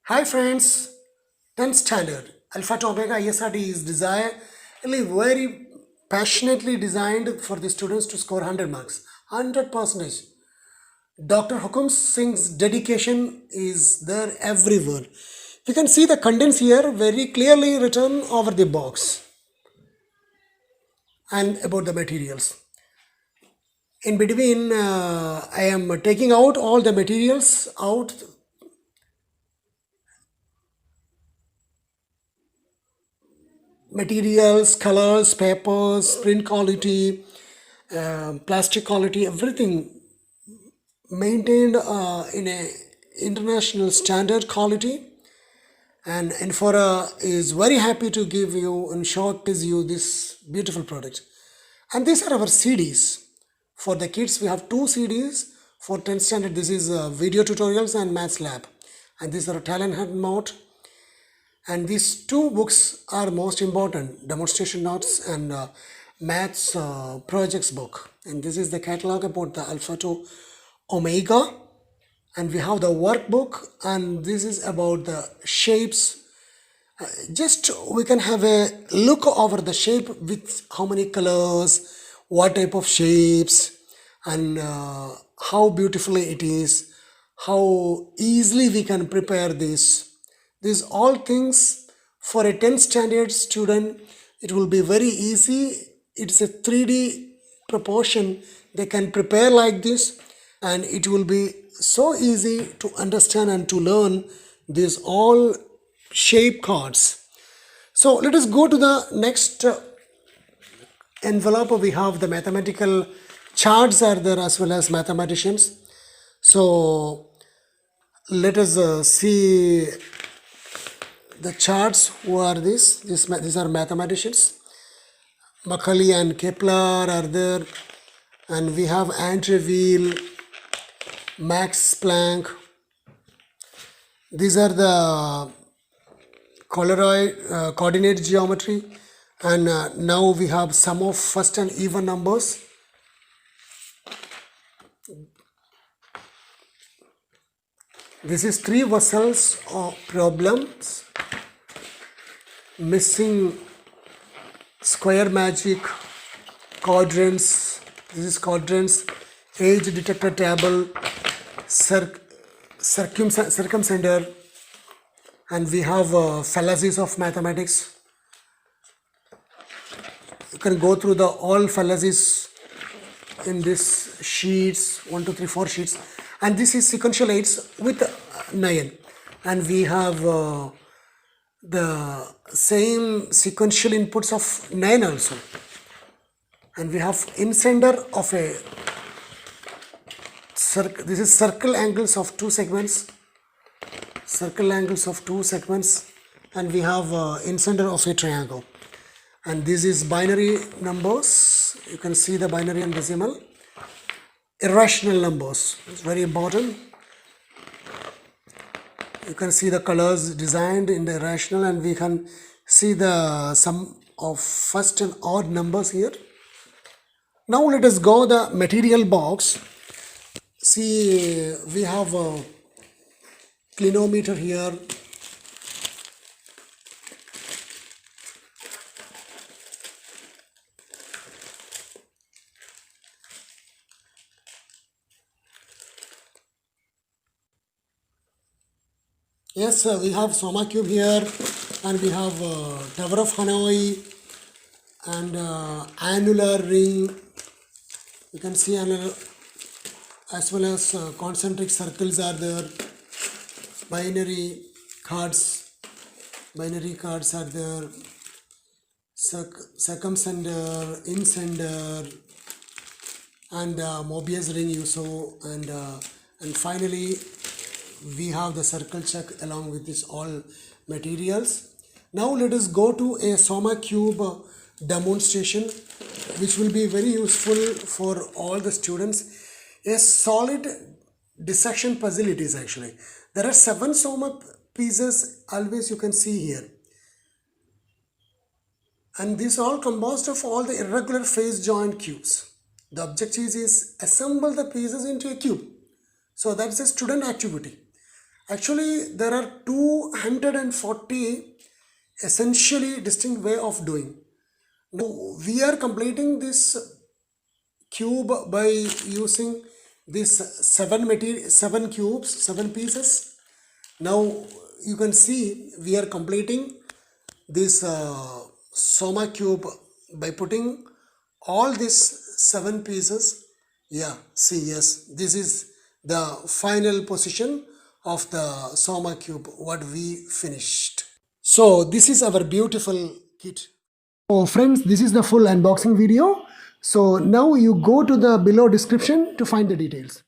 Hi friends, 10th standard Alpha to Omega ISRT is very passionately designed for the students to score 100 marks, 100%. Dr. Hukum Singh's dedication is there everywhere. You can see the contents here very clearly written over the box and about the materials. In between, I am taking out all the materials out. Materials, colors, papers, print quality, plastic quality, everything maintained in a international standard quality. And Enfora is very happy to give you and showcase you this beautiful product. And these are our CDs. For the kids, we have two CDs. For 10th standard, this is video tutorials and maths lab. And these are talent hunt mode. And these two books are most important, demonstration notes and maths projects book. And this is the catalog about the alpha to omega. And we have the workbook, and this is about the shapes. Just we can have a look over the shape with how many colors, what type of shapes, and how beautifully it is, how easily we can prepare this. These all things for a 10th standard student, it will be very easy. It's a 3D proportion. They can prepare like this, and it will be so easy to understand and to learn these all shape cards. So let us go to the next envelope. We have the mathematical charts are there as well as mathematicians. So let us see the charts. Who are these are mathematicians. Macaulay and Kepler are there, and we have Andrewville, Max Planck. These are the coordinate geometry, and now we have sum of first and even numbers. This is three vessels of problems, missing square magic, quadrants. This is quadrants, age detector table, circumcenter, and we have fallacies of mathematics. You can go through the all fallacies in this sheets, 1 2 3 4 sheets, and this is sequential aids with 9, and we have the same sequential inputs of 9 also, and we have incenter of a circle. This is circle angles of two segments, and we have incenter of a triangle. And this is binary numbers. You can see the binary and decimal. Irrational numbers, it's very important. You can see the colors designed in the irrational, and we can see the sum of first and odd numbers here. Now let us go the material box. See, we have a clinometer here. Yes, we have Soma Cube here, and we have Tower of Hanoi, and annular ring. You can see annular, as well as concentric circles are there. Binary cards are there. Circumcenter, incenter, and Mobius ring you saw, and finally we have the circle check along with this all materials. Now let us go to a Soma Cube demonstration, which will be very useful for all the students. A solid dissection puzzle it is actually. There are 7 Soma pieces always you can see here. And this all composed of all the irregular face joint cubes. The objective is assemble the pieces into a cube. So that's a student activity. Actually, there are 240 essentially distinct way of doing. Now we are completing this cube by using this seven cubes, seven pieces. Now you can see we are completing this Soma cube by putting all these seven pieces. Yeah, see, yes, this is the final position of the Soma cube what we finished. So this is our beautiful kit. So friends, this is the full unboxing video. So now you go to the below description to find the details.